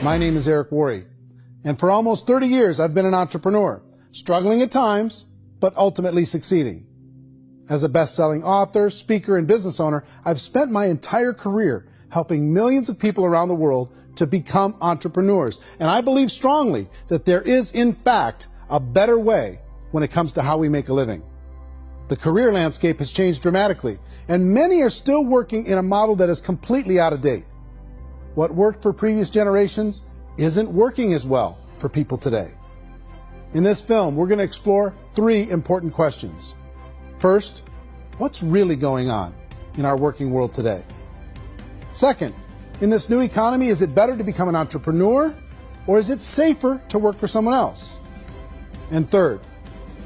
My name is Eric Worre, and for almost 30 years I've been an entrepreneur, struggling at times, but ultimately succeeding. As a best-selling author, speaker, and business owner, I've spent my entire career helping millions of people around the world to become entrepreneurs. And I believe strongly that there is, in fact, a better way when it comes to how we make a living. The career landscape has changed dramatically, and many are still working in a model that is completely out of date. What worked for previous generations isn't working as well for people today. In this film, we're going to explore 3 important questions. First, what's really going on in our working world today? Second, in this new economy, is it better to become an entrepreneur, or is it safer to work for someone else? And third,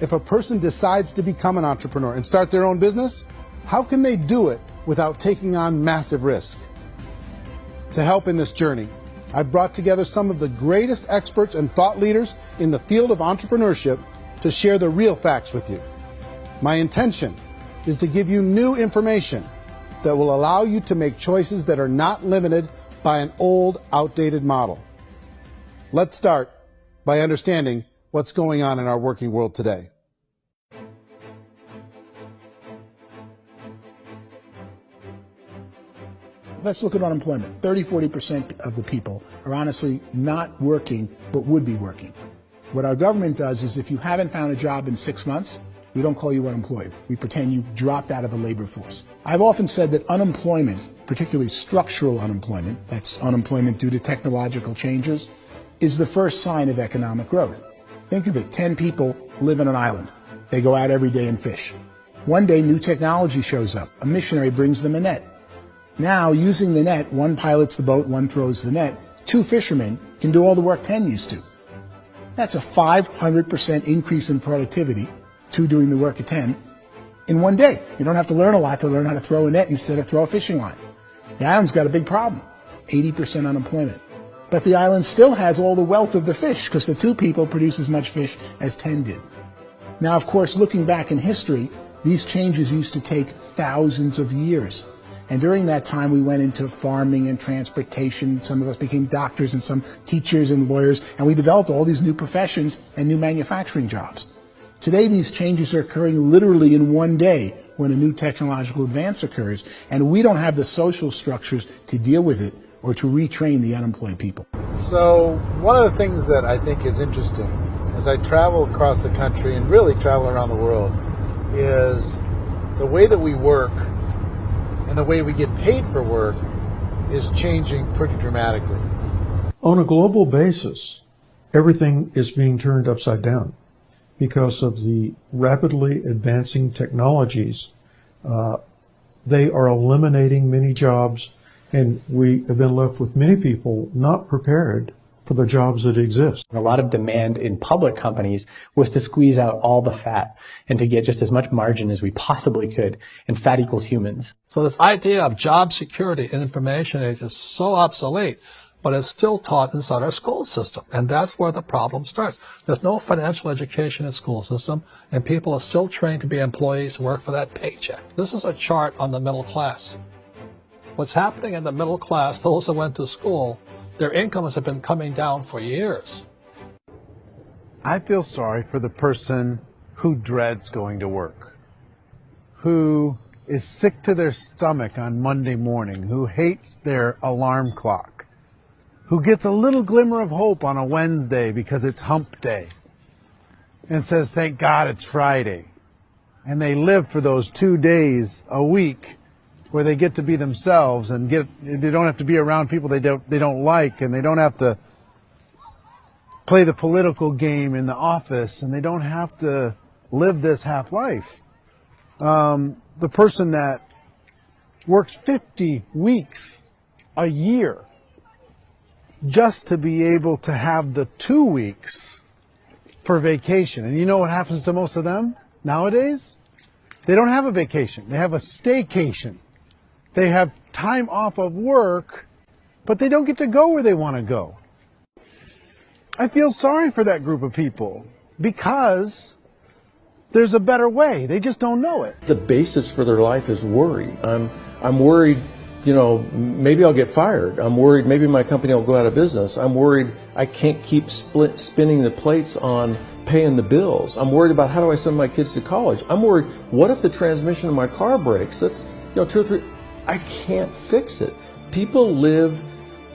if a person decides to become an entrepreneur and start their own business, how can they do it without taking on massive risk? To help in this journey, I've brought together some of the greatest experts and thought leaders in the field of entrepreneurship to share the real facts with you. My intention is to give you new information that will allow you to make choices that are not limited by an old, outdated model. Let's start by understanding what's going on in our working world today. Let's look at unemployment. 30–40% of the people are honestly not working, but would be working. What our government does is if you haven't found a job in 6 months, we don't call you unemployed. We pretend you dropped out of the labor force. I've often said that unemployment, particularly structural unemployment, that's unemployment due to technological changes, is the first sign of economic growth. Think of it, 10 people live on an island. They go out every day and fish. One day, new technology shows up. A missionary brings them a net. Now, using the net, one pilots the boat, one throws the net. 2 fishermen can do all the work 10 used to. That's a 500% increase in productivity, 2 doing the work of 10, in one day. You don't have to learn a lot to learn how to throw a net instead of throw a fishing line. The island's got a big problem, 80% unemployment. But the island still has all the wealth of the fish because the 2 people produce as much fish as 10 did. Now, of course, looking back in history, these changes used to take thousands of years. And during that time, we went into farming and transportation. Some of us became doctors and some teachers and lawyers, and we developed all these new professions and new manufacturing jobs. Today, these changes are occurring literally in one day when a new technological advance occurs, and we don't have the social structures to deal with it or to retrain the unemployed people. So one of the things that I think is interesting as I travel across the country and really travel around the world is the way that we work and the way we get paid for work is changing pretty dramatically. On a global basis, everything is being turned upside down because of the rapidly advancing technologies. They are eliminating many jobs, and we have been left with many people not prepared for the jobs that exist. A lot of demand in public companies was to squeeze out all the fat and to get just as much margin as we possibly could, and fat equals humans. So this idea of job security in information age is so obsolete, but it's still taught inside our school system, and that's where the problem starts. There's no financial education in the school system, and people are still trained to be employees to work for that paycheck. This is a chart on the middle class. What's happening in the middle class, those who went to school, their incomes have been coming down for years. I feel sorry for the person who dreads going to work, who is sick to their stomach on Monday morning, who hates their alarm clock, who gets a little glimmer of hope on a Wednesday because it's hump day and says, thank God it's Friday. And they live for those 2 days a week where they get to be themselves and they don't have to be around people they don't like, and they don't have to play the political game in the office, and they don't have to live this half life. The person that works 50 weeks a year just to be able to have the 2 weeks for vacation. And you know what happens to most of them nowadays? They don't have a vacation. They have a staycation. They have time off of work, but they don't get to go where they want to go. I feel sorry for that group of people because there's a better way. They just don't know it. The basis for their life is worry. I'm worried you know, maybe I'll get fired. I'm worried maybe my company will go out of business. I'm worried I can't keep spinning the plates on paying the bills. I'm worried about how do I send my kids to college. I'm worried, what if the transmission of my car breaks? That's, you know, 2 or 3, I can't fix it. People live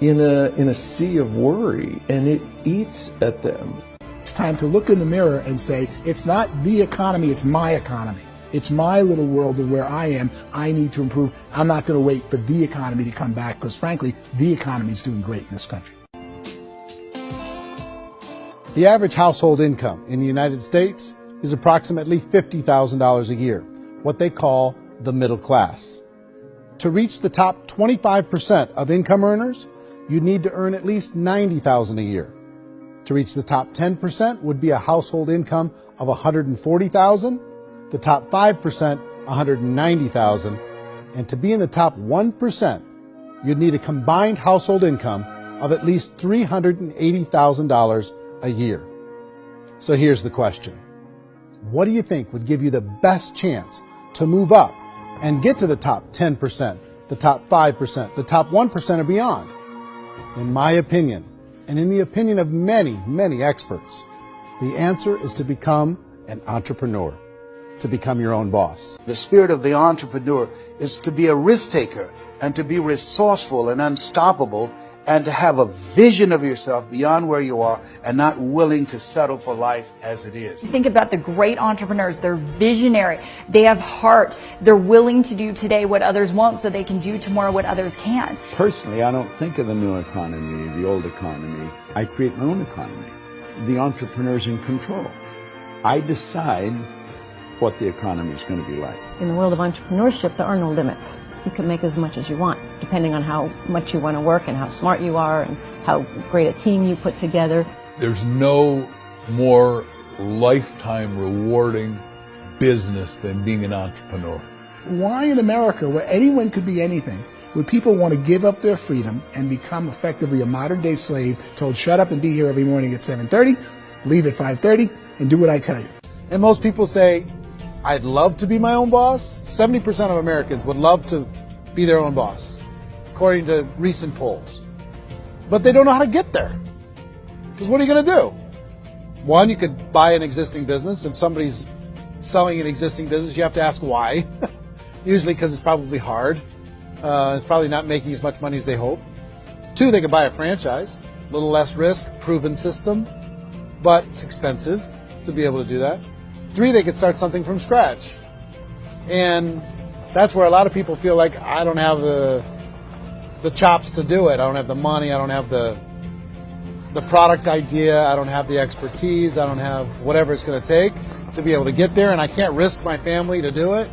in a sea of worry, and it eats at them. It's time to look in the mirror and say, it's not the economy, it's my economy. It's my little world of where I am. I need to improve. I'm not going to wait for the economy to come back, because frankly, the economy is doing great in this country. The average household income in the United States is approximately $50,000 a year, what they call the middle class. To reach the top 25% of income earners, you'd need to earn at least $90,000 a year. To reach the top 10% would be a household income of $140,000, the top 5%, $190,000, and to be in the top 1%, you'd need a combined household income of at least $380,000 a year. So here's the question. What do you think would give you the best chance to move up and get to the top 10%, the top 5%, the top 1% or beyond? In my opinion, and in the opinion of many, many experts, the answer is to become an entrepreneur, to become your own boss. The spirit of the entrepreneur is to be a risk taker and to be resourceful and unstoppable, and to have a vision of yourself beyond where you are and not willing to settle for life as it is. Think about the great entrepreneurs. They're visionary. They have heart. They're willing to do today what others won't so they can do tomorrow what others can't. Personally, I don't think of the new economy, the old economy. I create my own economy. The entrepreneur's in control. I decide what the economy is going to be like. In the world of entrepreneurship, there are no limits. You can make as much as you want, depending on how much you want to work and how smart you are and how great a team you put together. There's no more lifetime rewarding business than being an entrepreneur. Why in America, where anyone could be anything, would people want to give up their freedom and become effectively a modern-day slave, told shut up and be here every morning at 7:30, leave at 5:30, and do what I tell you? And most people say, I'd love to be my own boss. 70% of Americans would love to be their own boss, according to recent polls. But they don't know how to get there. Because what are you going to do? One, you could buy an existing business. If somebody's selling an existing business, you have to ask why. Usually because it's probably hard. It's probably not making as much money as they hope. Two, they could buy a franchise. A little less risk, proven system, but it's expensive to be able to do that. Three, they could start something from scratch. And that's where a lot of people feel like, I don't have the chops to do it. I don't have the money. I don't have the product idea. I don't have the expertise. I don't have whatever it's going to take to be able to get there. And I can't risk my family to do it.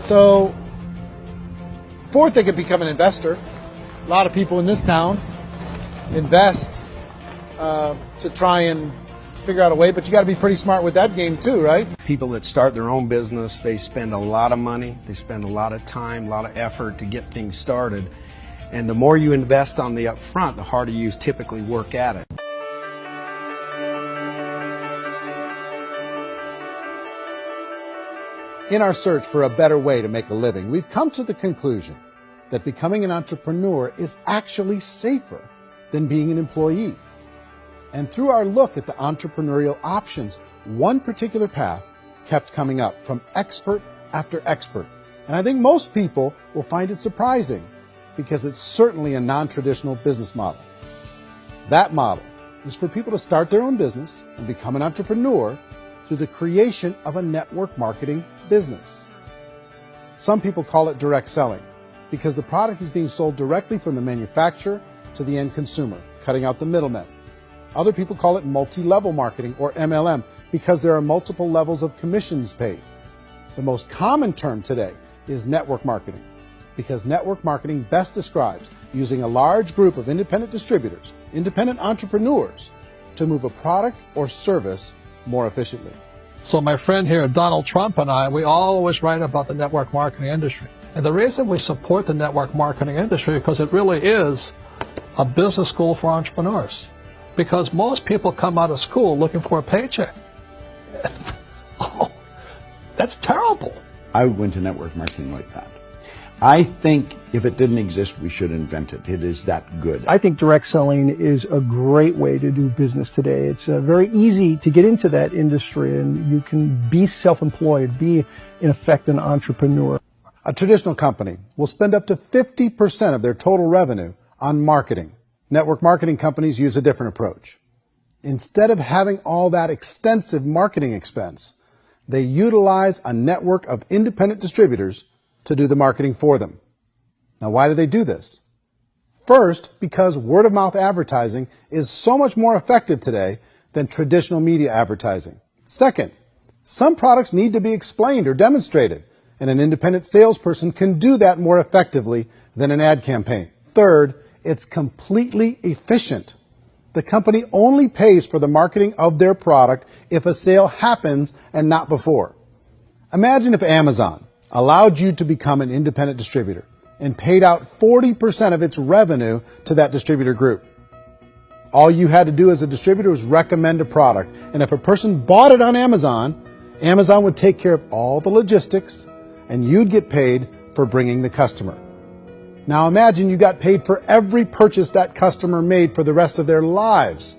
So, fourth, they could become an investor. A lot of people in this town invest to try and figure out a way, but you got to be pretty smart with that game too, right? People that start their own business, they spend a lot of money, they spend a lot of time, a lot of effort to get things started. And the more you invest on the upfront, the harder you typically work at it. In our search for a better way to make a living, we've come to the conclusion that becoming an entrepreneur is actually safer than being an employee. And through our look at the entrepreneurial options, one particular path kept coming up from expert after expert. And I think most people will find it surprising because it's certainly a non-traditional business model. That model is for people to start their own business and become an entrepreneur through the creation of a network marketing business. Some people call it direct selling because the product is being sold directly from the manufacturer to the end consumer, cutting out the middlemen. Other people call it multi-level marketing, or MLM, because there are multiple levels of commissions paid. The most common term today is network marketing, because network marketing best describes using a large group of independent distributors, independent entrepreneurs, to move a product or service more efficiently. So my friend here, Donald Trump, and I, we always write about the network marketing industry. And the reason we support the network marketing industry is because it really is a business school for entrepreneurs. Because most people come out of school looking for a paycheck. Oh, that's terrible. I went to network marketing like that. I think if it didn't exist, we should invent it. It is that good. I think direct selling is a great way to do business today. It's very easy to get into that industry, and you can be self-employed, be, in effect, an entrepreneur. A traditional company will spend up to 50% of their total revenue on marketing. Network marketing companies use a different approach. Instead of having all that extensive marketing expense, they utilize a network of independent distributors to do the marketing for them. Now, why do they do this? First, because word-of-mouth advertising is so much more effective today than traditional media advertising. Second, some products need to be explained or demonstrated, and an independent salesperson can do that more effectively than an ad campaign. Third, it's completely efficient. The company only pays for the marketing of their product if a sale happens and not before. Imagine if Amazon allowed you to become an independent distributor and paid out 40% of its revenue to that distributor group. All you had to do as a distributor was recommend a product, and if a person bought it on Amazon, Amazon would take care of all the logistics, and you'd get paid for bringing the customer. Now imagine you got paid for every purchase that customer made for the rest of their lives.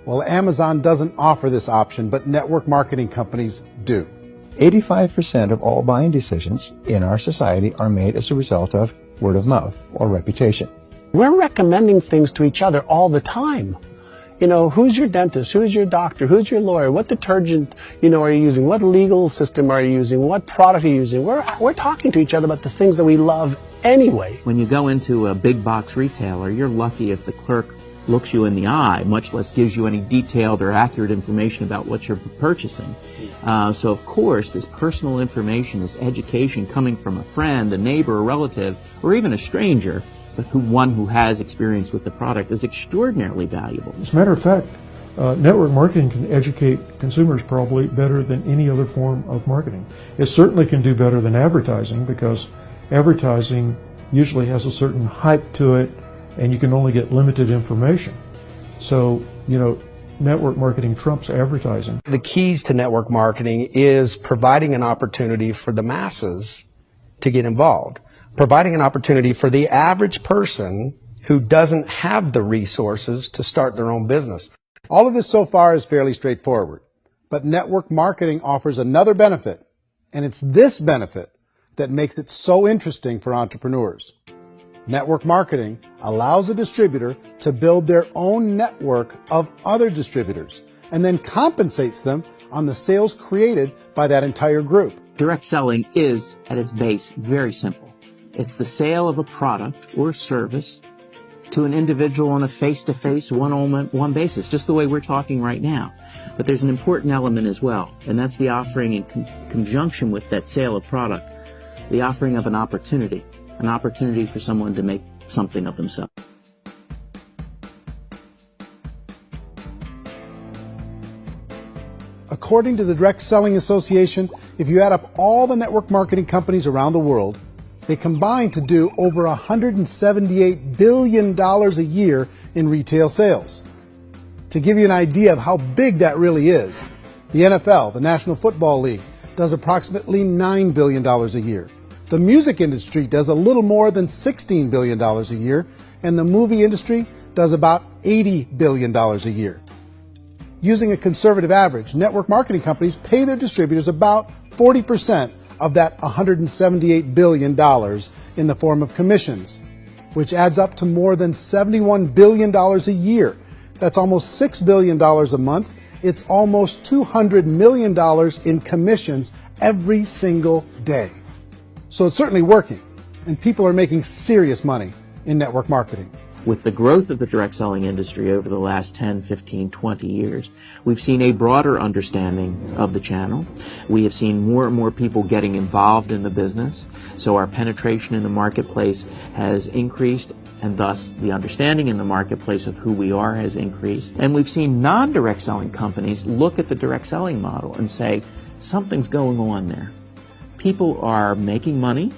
Well, Amazon doesn't offer this option, but network marketing companies do. 85% of all buying decisions in our society are made as a result of word of mouth or reputation. We're recommending things to each other all the time. You know, who's your dentist? Who's your doctor? Who's your lawyer? What detergent, are you using? What legal system are you using? What product are you using? We're talking to each other about the things that we love anyway. When you go into a big box retailer, you're lucky if the clerk looks you in the eye, much less gives you any detailed or accurate information about what you're purchasing. So of course, this personal information, this education coming from a friend, a neighbor, a relative, or even a stranger, but one who has experience with the product is extraordinarily valuable. As a matter of fact, network marketing can educate consumers probably better than any other form of marketing. It certainly can do better than advertising, because advertising usually has a certain hype to it, and you can only get limited information. So, network marketing trumps advertising. The keys to network marketing is providing an opportunity for the masses to get involved, providing an opportunity for the average person who doesn't have the resources to start their own business. All of this so far is fairly straightforward, but network marketing offers another benefit, and it's this benefit that makes it so interesting for entrepreneurs. Network marketing allows a distributor to build their own network of other distributors and then compensates them on the sales created by that entire group. Direct selling is, at its base, very simple. It's the sale of a product or service to an individual on a face-to-face, one-on-one basis, just the way we're talking right now. But there's an important element as well, and that's the offering in conjunction with that sale of product, the offering of an opportunity for someone to make something of themselves. According to the Direct Selling Association, if you add up all the network marketing companies around the world, they combine to do over $178 billion a year in retail sales. To give you an idea of how big that really is, the NFL, the National Football League, does approximately $9 billion a year. The music industry does a little more than $16 billion a year, and the movie industry does about $80 billion a year. Using a conservative average, network marketing companies pay their distributors about 40% of that $178 billion in the form of commissions, which adds up to more than $71 billion a year. That's almost $6 billion a month. It's almost $200 million in commissions every single day. So it's certainly working, and people are making serious money in network marketing. With the growth of the direct selling industry over the last 10, 15, 20 years, we've seen a broader understanding of the channel. We have seen more and more people getting involved in the business, so our penetration in the marketplace has increased, and thus the understanding in the marketplace of who we are has increased. And we've seen non-direct selling companies look at the direct selling model and say, something's going on there. People are making money,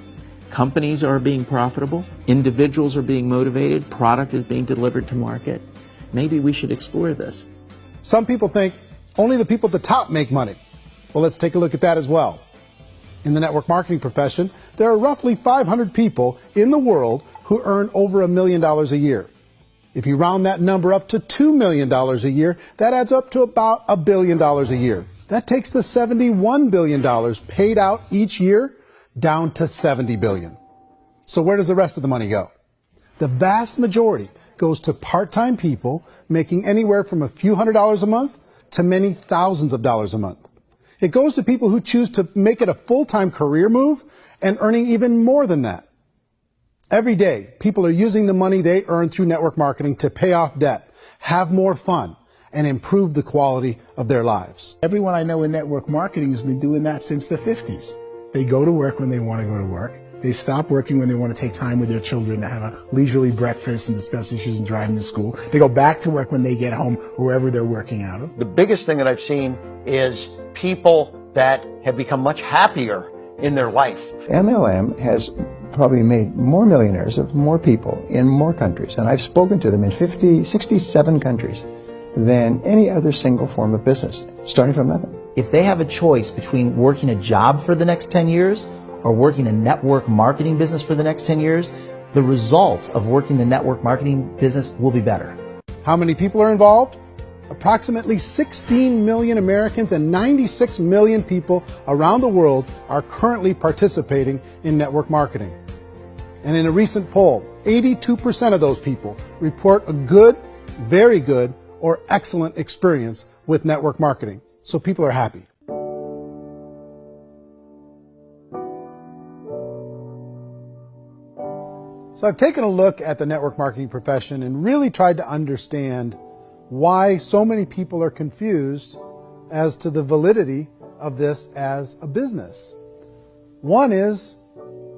companies are being profitable, individuals are being motivated, product is being delivered to market. Maybe we should explore this. Some people think only the people at the top make money. Well, let's take a look at that as well. In the network marketing profession, there are roughly 500 people in the world who earn over $1 million a year. If you round that number up to $2 million a year, that adds up to about $1 billion a year. That takes the $71 billion paid out each year down to $70 billion. So where does the rest of the money go? The vast majority goes to part-time people making anywhere from a few $100s a month to many thousands of dollars a month. It goes to people who choose to make it a full-time career move and earning even more than that. Every day, people are using the money they earn through network marketing to pay off debt, have more fun, and improve the quality of their lives. Everyone I know in network marketing has been doing that since the 50s. They go to work when they want to go to work. They stop working when they want to take time with their children to have a leisurely breakfast and discuss issues and drive them to school. They go back to work when they get home, wherever they're working out of. The biggest thing that I've seen is people that have become much happier in their life. MLM has probably made more millionaires of more people in more countries, and I've spoken to them in 67 countries, than any other single form of business, starting from nothing. If they have a choice between working a job for the next 10 years or working a network marketing business for the next 10 years, the result of working the network marketing business will be better. How many people are involved? Approximately 16 million Americans and 96 million people around the world are currently participating in network marketing. And in a recent poll, 82% of those people report a good, very good, or excellent experience with network marketing. So people are happy. So I've taken a look at the network marketing profession and really tried to understand why so many people are confused as to the validity of this as a business. One is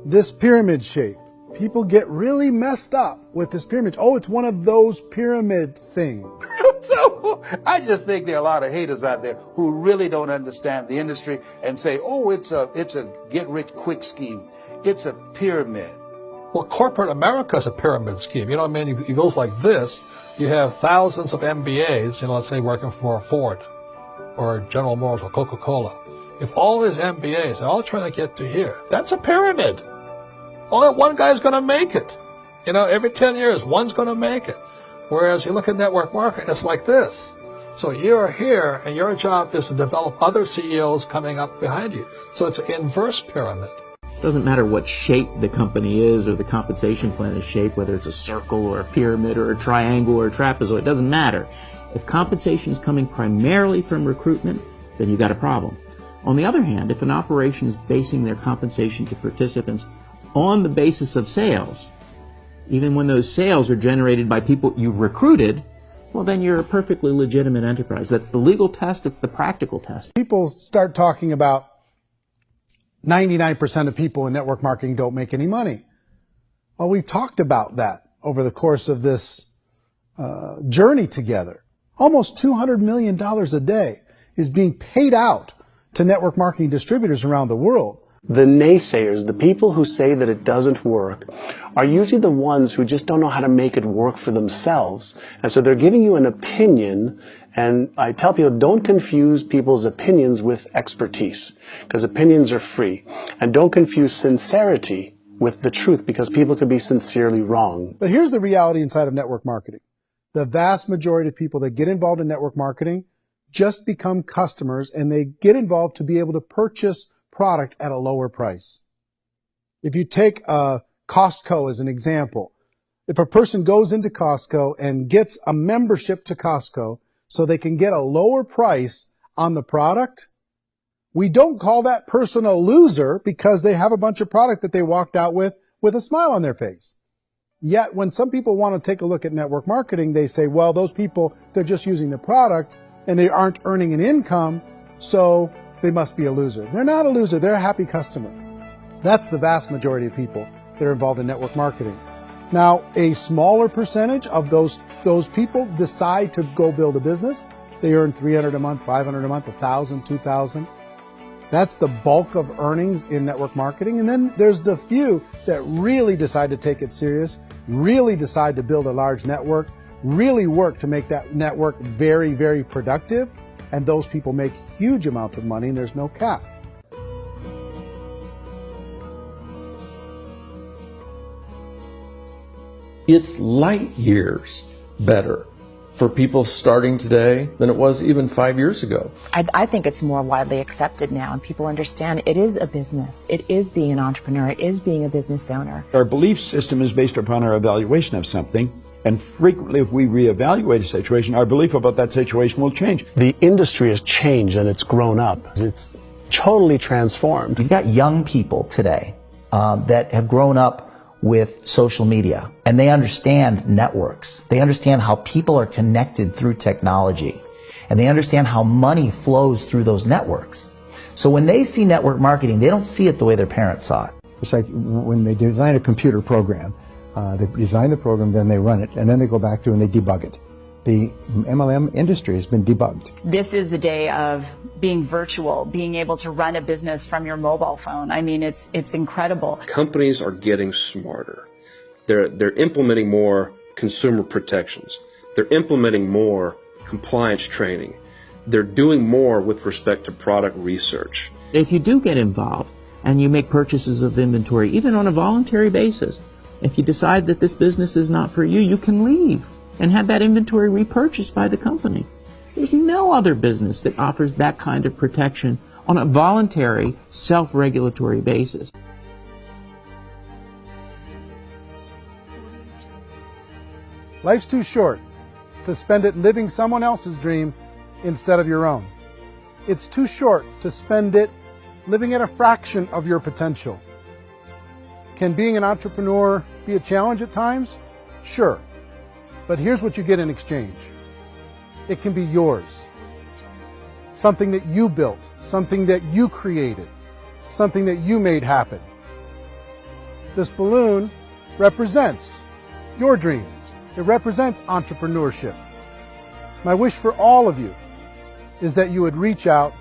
this pyramid shape. People get really messed up with this pyramid. Oh, it's one of those pyramid things. So I just think there are a lot of haters out there who really don't understand the industry and say, oh, it's a get-rich-quick scheme. It's a pyramid. Well, corporate America is a pyramid scheme. You know what I mean? It goes like this. You have thousands of MBAs, let's say working for Ford or General Motors or Coca-Cola. If all these MBAs are all trying to get to here, that's a pyramid. Only one guy's going to make it. Every 10 years, one's going to make it. Whereas you look at network marketing, it's like this. So you're here, and your job is to develop other CEOs coming up behind you. So it's an inverse pyramid. It doesn't matter what shape the company is or the compensation plan is shaped, whether it's a circle or a pyramid or a triangle or a trapezoid, it doesn't matter. If compensation is coming primarily from recruitment, then you've got a problem. On the other hand, if an operation is basing their compensation to participants on the basis of sales, even when those sales are generated by people you've recruited, well, then you're a perfectly legitimate enterprise. That's the legal test. It's the practical test. People start talking about 99% of people in network marketing don't make any money. Well, we've talked about that over the course of this journey together. Almost $200 million a day is being paid out to network marketing distributors around the world. The naysayers, the people who say that it doesn't work, are usually the ones who just don't know how to make it work for themselves. And so they're giving you an opinion, and I tell people, don't confuse people's opinions with expertise, because opinions are free. And don't confuse sincerity with the truth, because people could be sincerely wrong. But here's the reality inside of network marketing. The vast majority of people that get involved in network marketing just become customers, and they get involved to be able to purchase product at a lower price. If you take Costco as an example, if a person goes into Costco and gets a membership to Costco so they can get a lower price on the product, we don't call that person a loser because they have a bunch of product that they walked out with a smile on their face. Yet when some people want to take a look at network marketing, they say, well, those people, they're just using the product and they aren't earning an income, so they must be a loser. They're not a loser, they're a happy customer. That's the vast majority of people that are involved in network marketing. Now, a smaller percentage of those people decide to go build a business. They earn $300 a month, $500 a month, $1,000, $2,000. That's the bulk of earnings in network marketing. And then there's the few that really decide to take it serious, really decide to build a large network, really work to make that network very, very productive. And those people make huge amounts of money and there's no cap. It's light years better for people starting today than it was even 5 years ago. I think it's more widely accepted now, and people understand it is a business. It is being an entrepreneur. It is being a business owner. Our belief system is based upon our evaluation of something, and frequently if we reevaluate a situation, our belief about that situation will change. The industry has changed and it's grown up. It's totally transformed. You've got young people today that have grown up with social media, and they understand networks. They understand how people are connected through technology, and they understand how money flows through those networks. So when they see network marketing, they don't see it the way their parents saw it. It's like when they design a computer program, they design the program, then they run it, and then they go back through and they debug it. The MLM industry has been debugged. This is the day of being virtual, being able to run a business from your mobile phone. I mean, it's incredible. Companies are getting smarter. They're implementing more consumer protections. They're implementing more compliance training. They're doing more with respect to product research. If you do get involved and you make purchases of inventory, even on a voluntary basis, if you decide that this business is not for you, you can leave and have that inventory repurchased by the company. There's no other business that offers that kind of protection on a voluntary, self-regulatory basis. Life's too short to spend it living someone else's dream instead of your own. It's too short to spend it living at a fraction of your potential. Can being an entrepreneur be a challenge at times? Sure. But here's what you get in exchange. It can be yours. Something that you built, something that you created, something that you made happen. This balloon represents your dream. It represents entrepreneurship. My wish for all of you is that you would reach out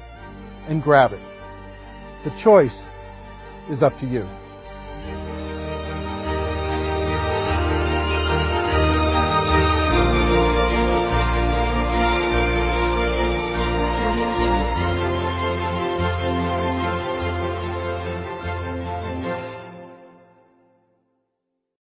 and grab it. The choice is up to you.